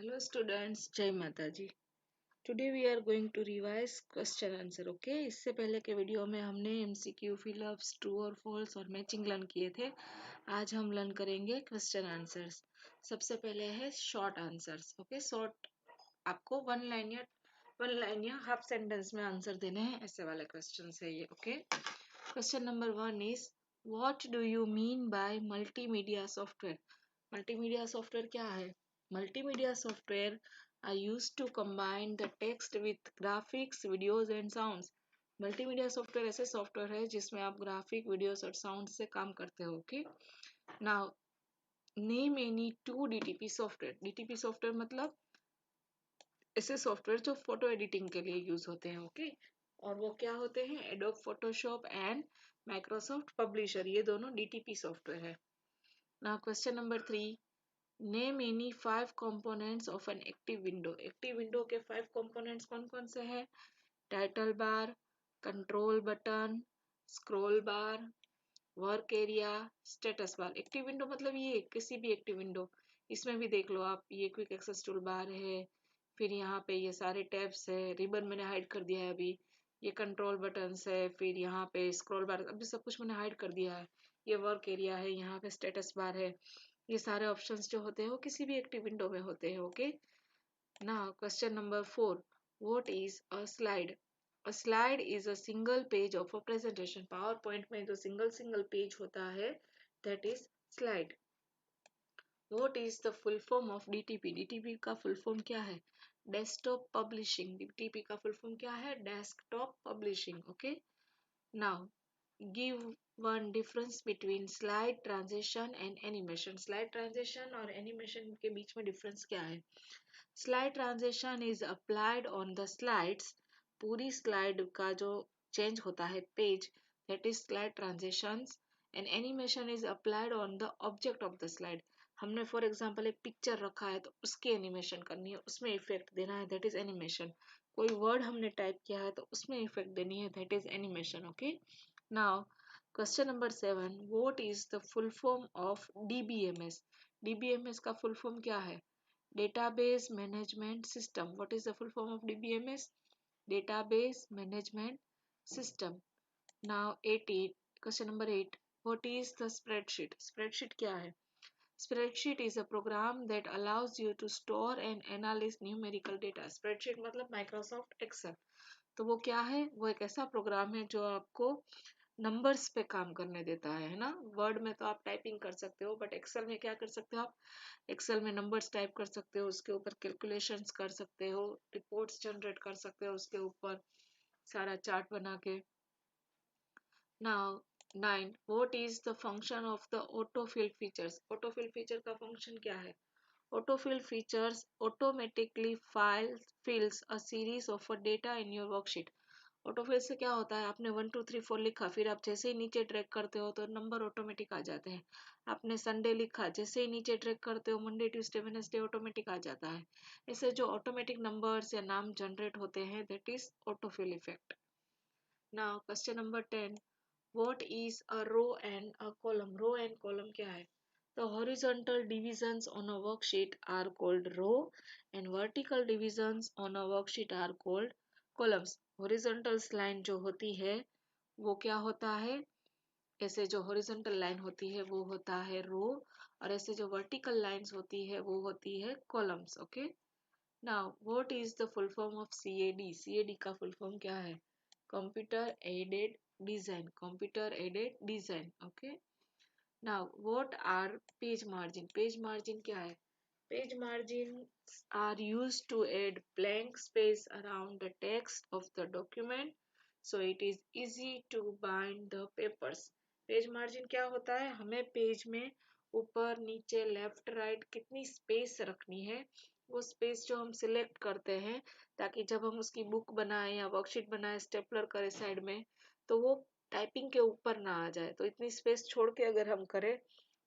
Hello students, जय माता जी। Today we are going to revise question answer. Okay, इससे पहले के वीडियो में हमने MCQ, फिलअप्स, ट्रू और फॉल्स और मैचिंग लर्न किए थे। आज हम लर्न करेंगे क्वेश्चन आंसर्स। सबसे पहले है शॉर्ट आंसर्स। ओके, शॉर्ट आपको वन लाइन या हाफ सेंटेंस में आंसर देने हैं, ऐसे वाले क्वेश्चन है ये। Okay, question number 1 is what do you mean by multimedia software. Multimedia software क्या है? Multimedia software are used to combine the text with graphics, videos and sounds. Multimedia software ऐसे सॉफ्टवेयर है जिसमें आप ग्राफिक, वीडियोस और sound से काम करते हो। Okay, now name any two DTP software. DTP software मतलब ऐसे सॉफ्टवेयर जो फोटो एडिटिंग के लिए यूज होते हैं। ओके, और वो क्या होते हैं? Adobe Photoshop and Microsoft publisher, ये दोनों डीटीपी सॉफ्टवेयर है। Now question number 3, name any 5 components of an active window. Active window के 5 components कौन कौन से हैं? Title bar, control button, scroll बार, work area, status bar. Active window मतलब ये किसी भी एक्टिव विंडो, इसमें भी देख लो आप, ये क्विक एक्सेस टूल बार है, फिर यहाँ पे ये सारे टैब्स है, रिबन मैंने हाइड कर दिया है अभी, ये कंट्रोल बटन्स है, फिर यहाँ पे स्क्रॉल बार, अभी सब कुछ मैंने हाइड कर दिया है, ये वर्क एरिया है, यहाँ पे स्टेटस बार है। ये सारे ऑप्शंस जो होते हैं वो किसी भी एक्टिव विंडो में होते हैं। Okay, now question number 4, what is a slide. A slide is a single page of a presentation. Power point में जो सिंगल सिंगल पेज होता है that is slide. What is the full form of DTP. DTP का full form क्या है? Desktop publishing. DTP का full form क्या है? Desktop publishing. Okay, now give one difference between slide transition and animation. Slide transition और animation के बीच में difference क्या है? Slide transition is applied on the slides. पूरी स्लाइड का जो चेंज होता है page, that is slide transitions. And animation is applied on the object of the slide. हमने फॉर एग्जांपल एक पिक्चर रखा है तो उसकी एनिमेशन करनी है, उसमें इफेक्ट देना है, दैट इज एनिमेशन। कोई वर्ड हमने टाइप किया है तो उसमें इफेक्ट देनी है, that is animation. Okay, now question number 7, what is the full form of DBMS. DBMS का फुल फॉर्म क्या है? Database Management System. What is the full form of DBMS? Database Management System. Now 18. Question number 8. What is the spreadsheet? Spreadsheet क्या है? Spreadsheet is a program that allows you to store and analyze numerical data. Spreadsheet मतलब Microsoft Excel. तो वो क्या है? वो एक ऐसा प्रोग्राम है जो आपको नंबर्स पे काम करने देता है ना। वर्ड में तो आप टाइपिंग कर सकते हो, बट एक्सेल में क्या कर सकते हो आप? एक्सेल में नंबर्स टाइप कर सकते हो, उसके ऊपर कैलकुलेशंस कर सकते हो, रिपोर्ट्स जनरेट कर सकते हो उसके ऊपर, सारा चार्ट बना के। Now 9, what is the function of the autofill features. Autofill feature का फंक्शन क्या है? Autofill features automatically fills a series of data in your worksheet. Autofill से क्या होता है? आपने 1 2 3 4 लिखा, फिर आप जैसे ही नीचे ड्रैग करते हो तो नंबर ऑटोमेटिक आ जाते हैं। आपने संडे लिखा, जैसे ही नीचे ड्रैग करते हो मंडे ट्यूसडे वेडनेसडे ऑटोमेटिक आ जाता है। ऐसे जो ऑटोमेटिक नंबर्स या नाम जनरेट होते हैं that is autofill effect. Now question number 10, what is a row and a column. Row and column क्या है? The horizontal divisions on a worksheet are called row and vertical divisions on a worksheet are called columns. Horizontal line जो होती है वो क्या होता है? ऐसे जो horizontal line होती है वो होता है row, और ऐसे जो vertical lines होती है वो होती है columns. Okay? Now, what is the full form of CAD? CAD का full form क्या है? Computer aided design. Computer aided design. Okay? Now, what are page margin? Page margin क्या है? Page margins are used to add blank space around the text of the document, so it is easy to bind the papers. Page margin क्या होता है? हमें page में ऊपर नीचे left right कितनी स्पेस रखनी है, वो स्पेस जो हम सिलेक्ट करते हैं ताकि जब हम उसकी बुक बनाए या वर्कशीट बनाए, स्टेपलर करें साइड में, तो वो टाइपिंग के ऊपर ना आ जाए। तो इतनी स्पेस छोड़ के अगर हम करें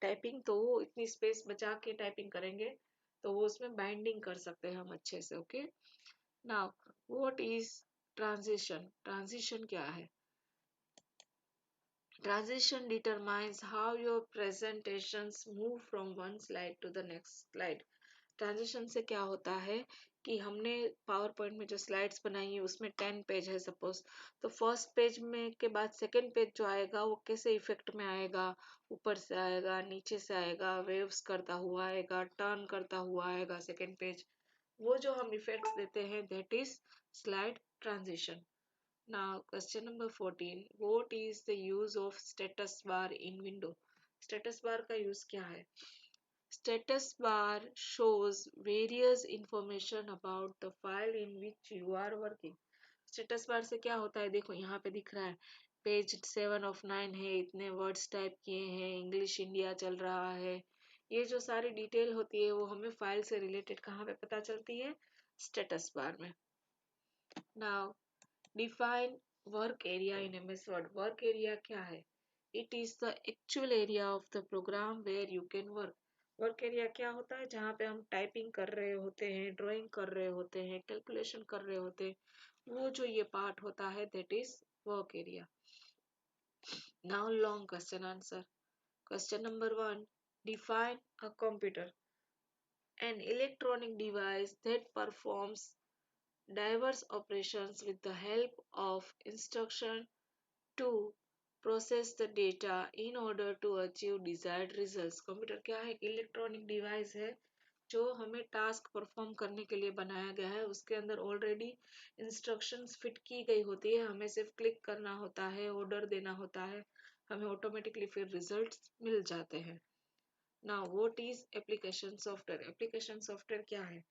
टाइपिंग तो वो इतनी स्पेस बचा के टाइपिंग करेंगे तो वो उसमें बाइंडिंग कर सकते हैं हम अच्छे से। Okay, now what is transition. Transition क्या है? Transition determines how your presentations move from one slide to the next slide. Transition से क्या होता है कि हमने पावर पॉइंट में जो स्लाइड्स बनाई है उसमें 10 पेज है सपोज, तो फर्स्ट पेज में के बाद सेकंड पेज जो आएगा वो कैसे इफेक्ट में आएगा, ऊपर से आएगा, नीचे से आएगा, वेव्स करता हुआ आएगा, टर्न करता हुआ आएगा सेकंड पेज, वो जो हम इफेक्ट्स देते हैं that is slide transition. Now, question number 14. What is the use of status bar in window? Status bar का use क्या है? Status bar shows various information about the file in which you are working. Status bar से क्या होता है? देखो यहाँ पे दिख रहा है पेज 7 of 9 है, इतने वर्ड्स टाइप किए हैं, इंग्लिश इंडिया चल रहा है. ये जो सारी डिटेल होती है वो हमें फाइल से रिलेटेड कहाँ पे पता चलती है? स्टेटस बार में. Now, define work area in MS Word. Work area क्या है? It is the actual area of the program where you can work. Work area क्या होता है? जहाँ पे हम टाइपिंग कर रहे होते हैं, ड्राइंग कर रहे होते हैं, कैलकुलेशन कर रहे होते हैं, वो जो ये पार्ट होता है that is work area. Now long question answer. Question number 1. Define a computer. An electronic device that performs diverse operations with the help of instruction to process the data in order to achieve desired results. Computer क्या है? Electronic device है जो हमें task perform करने के लिए बनाया गया है. उसके अंदर ऑलरेडी इंस्ट्रक्शंस फिट की गई होती है, हमें सिर्फ क्लिक करना होता है, ऑर्डर देना होता है, हमें ऑटोमेटिकली फिर रिजल्ट्स मिल जाते हैं. Now what is application software? Application software क्या है?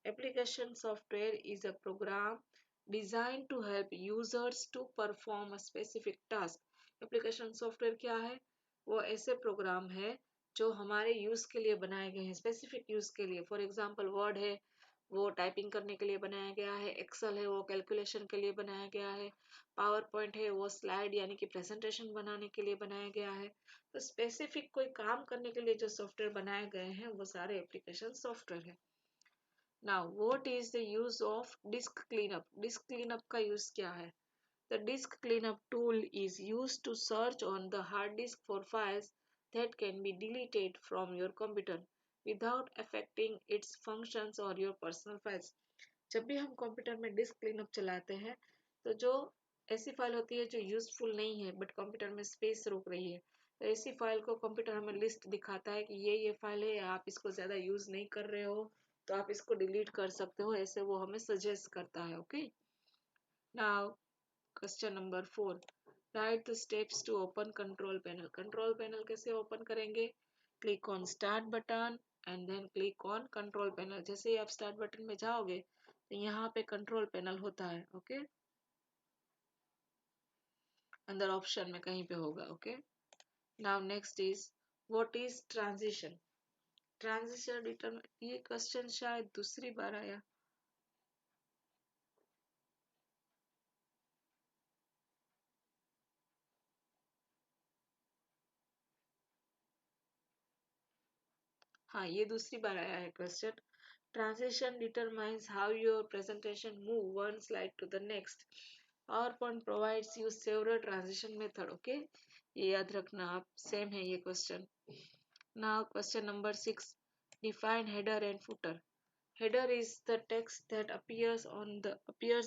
Application software is a program designed to help users to perform a specific task. Application software क्या है? वो ऐसे प्रोग्राम है जो हमारे यूज के लिए बनाए गए हैं, स्पेसिफिक यूज के लिए. फॉर एग्जांपल वर्ड है वो टाइपिंग करने के लिए बनाया गया है, एक्सेल है वो कैलकुलेशन के लिए बनाया गया है, पावर पॉइंट है वो स्लाइड यानी कि प्रेजेंटेशन बनाने के लिए बनाया गया है. तो स्पेसिफिक कोई काम करने के लिए जो सॉफ्टवेयर बनाए गए हैं वो सारे एप्लीकेशन सॉफ्टवेयर है. Now, what is the use of disk cleanup? Disk cleanup का use क्या है? The disk cleanup tool is used to search on the hard disk for files that can be deleted from your computer without affecting its functions or your personal files. जब भी हम computer में disc cleanup चलाते हैं तो जो ऐसी file होती है जो यूजफुल नहीं है बट कंप्यूटर में स्पेस रोक रही है, तो ऐसी फाइल को कंप्यूटर हमें लिस्ट दिखाता है कि ये फाइल है, आप इसको ज़्यादा यूज नहीं कर रहे हो तो आप इसको डिलीट कर सकते हो, ऐसे वो हमें सजेस्ट करता है. Okay. Now question number 4. Write the steps to open control panel. Control panel कैसे ओपन करेंगे? Click on start button and then click on control panel. जैसे ही आप स्टार्ट बटन में जाओगे तो यहाँ पे कंट्रोल पैनल होता है. ओके. अंदर ऑप्शन में कहीं पे होगा. Okay. Now next is what is transition. Transition determine, ये क्वेश्चन शायद दूसरी बार आया. हाँ, ये दूसरी बार आया है question. Transition determines how your presentation move one slide to the next. PowerPoint provides you several transition method. Okay, ये याद रखना आप. सेम है ये question. Now question number 6. Define header and footer. Header is the text that appears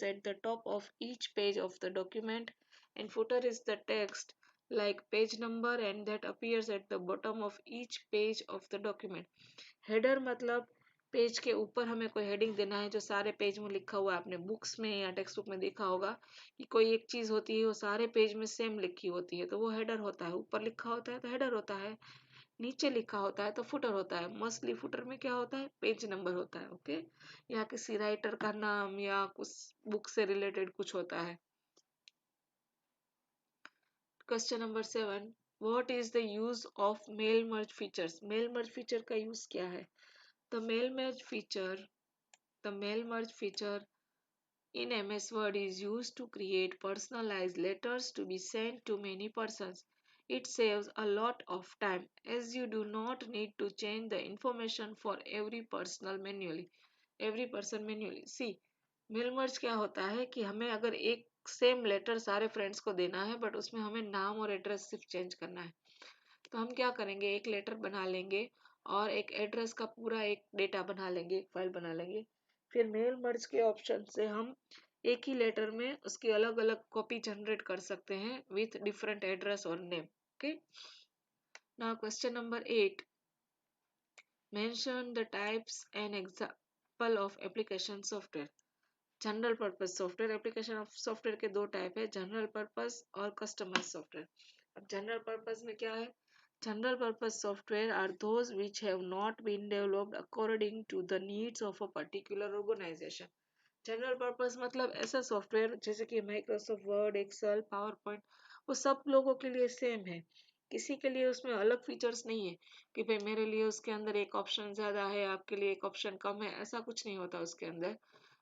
at the top of each page of the document, and footer is the text like page number and that appears at the bottom of each page of the document. Header मतलब page के ऊपर हमें कोई heading देना है जो सारे page में लिखा हुआ है. आपने बुक्स में या टेक्स्ट बुक में देखा होगा कि कोई एक चीज होती है वो सारे पेज में सेम लिखी होती है तो वो हेडर होता है. ऊपर लिखा होता है तो हेडर होता है, नीचे लिखा होता है तो फुटर होता है. मोस्टली फुटर में क्या होता है? पेज नंबर होता है. ओके. या किसी राइटर का नाम या कुछ बुक से रिलेटेड कुछ होता है. Question number 7. What is the use of mail merge features. Mail merge feature का यूज क्या है? The mail merge feature, the mail merge feature in MS Word is used to create personalized letters to be sent to many persons. It saves a lot of time as you do not need to change the information for every person manually. See, mail merge क्या होता है कि हमें अगर एक same letter सारे friends को देना है बट उसमें हमें नाम और एड्रेस सिर्फ चेंज करना है तो हम क्या करेंगे, एक लेटर बना लेंगे और एक एड्रेस का पूरा एक डेटा बना लेंगे, एक फाइल बना लेंगे। फिर मेल मर्ज के ऑप्शन से हम एक ही लेटर में उसकी अलग अलग कॉपी जनरेट कर सकते हैं विथ डिफरेंट एड्रेस और name. Okay, now question number 8, mention the types and example of application software। General purpose software, application of software के दो टाइप है, जनरल पर्पस और कस्टमाइज सॉफ्टवेयर। अब जनरल पर्पस में क्या है? General purpose software are those which have not been developed according to the needs of a particular organization। General purpose मतलब ऐसा सॉफ्टवेयर जैसे कि Microsoft Word, Excel, PowerPoint, वो सब लोगों के लिए सेम है। किसी के लिए उसमें अलग फीचर्स नहीं है कि भाई मेरे लिए उसके अंदर एक ऑप्शन ज्यादा है, आपके लिए एक ऑप्शन कम है, ऐसा कुछ नहीं होता उसके अंदर।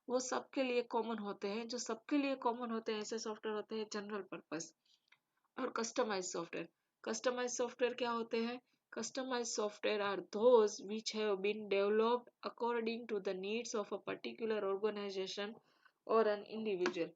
वो सबके लिए कॉमन होते हैं। जो सबके लिए कॉमन होते हैं ऐसे सॉफ्टवेयर होते हैं जनरल पर्पस। और कस्टमाइज सॉफ्टवेयर, कस्टमाइज सॉफ्टवेयर क्या होते हैं? Customize software are those which have been developed according to the needs of a particular organization or an individual।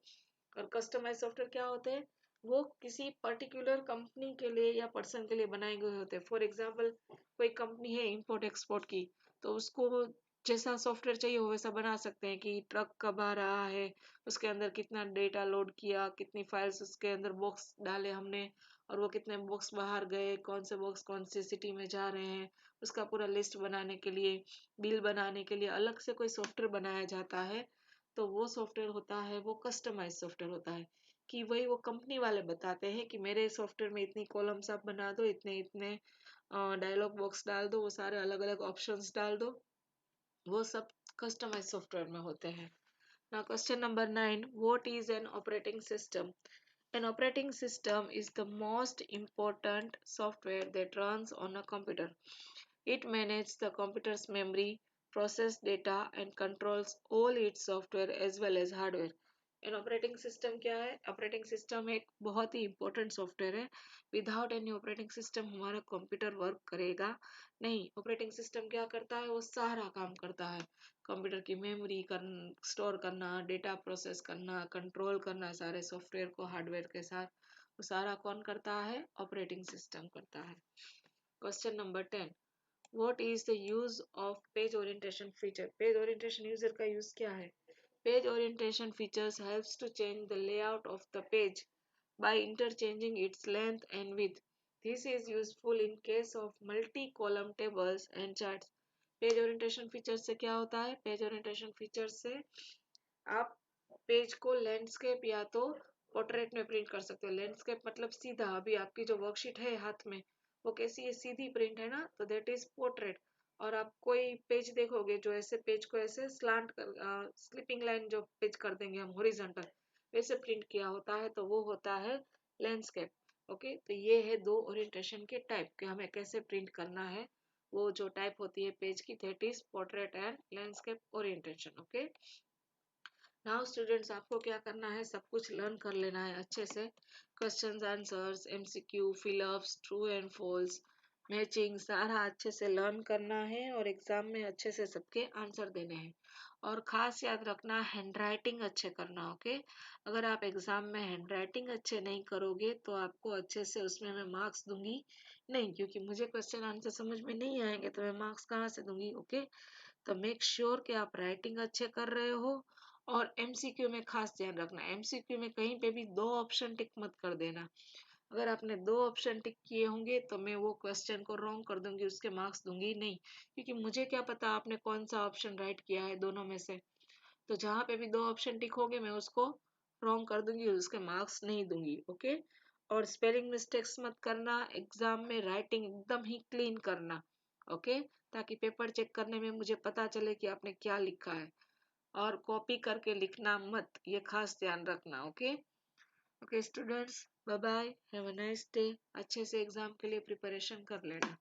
और कस्टमाइज सॉफ्टवेयर क्या होते हैं? वो किसी पर्टिकुलर कंपनी के लिए या पर्सन के लिए बनाए गए होते हैं। फॉर एग्जाम्पल, कोई कंपनी है इंपोर्ट एक्सपोर्ट की, तो उसको जैसा सॉफ्टवेयर चाहिए वो वैसा बना सकते हैं कि ट्रक कब आ रहा है, उसके अंदर कितना डेटा लोड किया, कितनी फाइल्स उसके अंदर बॉक्स डाले हमने, और वो कितने बॉक्स बाहर गए, कौन से बॉक्स कौन सी सिटी में जा रहे हैं, उसका पूरा लिस्ट बनाने के लिए, बिल बनाने के लिए अलग से कोई सॉफ्टवेयर बनाया जाता है। तो वो सॉफ्टवेयर होता है, वो कस्टमाइज सॉफ्टवेयर होता है कि वही वो कंपनी वाले बताते हैं कि मेरे सॉफ्टवेयर में इतनी कॉलम्स आप बना दो, इतने इतने डायलॉग बॉक्स डाल दो, वो सारे अलग अलग ऑप्शंस डाल दो, वो सब कस्टमाइज सॉफ्टवेयर में होते हैं। Now question number 9, what is an operating system? An operating system is the most important software that runs on a computer. It manages the computer's memory, process data and controls all its software as well as hardware. An operating system क्या है? Operating system एक बहुत ही important software है। Without any operating system हमारा computer work करेगा नहीं। Operating system क्या करता है? वो सारा काम करता है, कंप्यूटर की मेमोरी स्टोर करना, डेटा प्रोसेस करना, कंट्रोल करना सारे सॉफ्टवेयर को हार्डवेयर के साथ, वो सारा कौन करता है? ऑपरेटिंग सिस्टम करता है। Question number 10, what is the use of page orientation feature? Page orientation user का यूज क्या है? Page orientation features helps to change the layout of the page by interchanging its length and width. This is useful in case of multi-column tables and charts. Page orientation feature से क्या होता है? Page orientation feature से आप page को landscape या तो portrait में प्रिंट कर सकते हो। लैंडस्केप मतलब सीधा, अभी आपकी जो वर्कशीट है हाथ में वो कैसी है? सीधी प्रिंट है ना, तो दैट इज पोर्ट्रेट। और आप कोई पेज देखोगे जो ऐसे पेज को ऐसे स्लांट कर स्लिपिंग लाइन जो पेज कर देंगे हम हॉरिजॉन्टल, वैसे प्रिंट किया होता है, तो वो होता है लैंडस्केप। ओके, तो ये है दो ओरिएंटेशन के टाइप कि हमें कैसे प्रिंट करना है। वो जो टाइप होती है पेज की, that is portrait and landscape orientation. Okay, now students, आपको क्या करना है? सब कुछ लर्न कर लेना है अच्छे से। Questions, answers, MCQ, fill ups, true and false, matching, सारा अच्छे से लर्न करना है और एग्जाम में अच्छे से सबके आंसर देने हैं। और खास याद रखना, हैंडराइटिंग अच्छे करना। ओके, अगर आप एग्जाम में हैंडराइटिंग अच्छे नहीं करोगे तो आपको अच्छे से उसमें मैं मार्क्स दूंगी नहीं, क्योंकि मुझे क्वेश्चन आंसर समझ में नहीं आएंगे तो मैं मार्क्स कहाँ से दूंगी? ओके, तो मेक श्योर कि आप राइटिंग अच्छे कर रहे हो। और एमसीक्यू में खास ध्यान रखना, एमसीक्यू में कहीं पे भी दो ऑप्शन टिक मत कर देना। अगर आपने दो ऑप्शन टिक किए होंगे तो मैं वो क्वेश्चन को रॉन्ग कर दूंगी, उसके मार्क्स दूंगी नहीं, क्योंकि मुझे क्या पता आपने कौन सा ऑप्शन राइट किया है दोनों में से। तो जहां पे भी दो ऑप्शन टिक होंगे मैं उसको रॉन्ग कर दूंगी, उसके मार्क्स नहीं दूंगी। ओके, और स्पेलिंग मिस्टेक्स मत करना, एग्जाम में राइटिंग एकदम ही क्लीन करना। ओके, ताकि पेपर चेक करने में मुझे पता चले कि आपने क्या लिखा है। और कॉपी करके लिखना मत, ये खास ध्यान रखना। Okay okay students, bye bye, have a nice day. अच्छे से एग्जाम के लिए प्रिपरेशन कर लेना।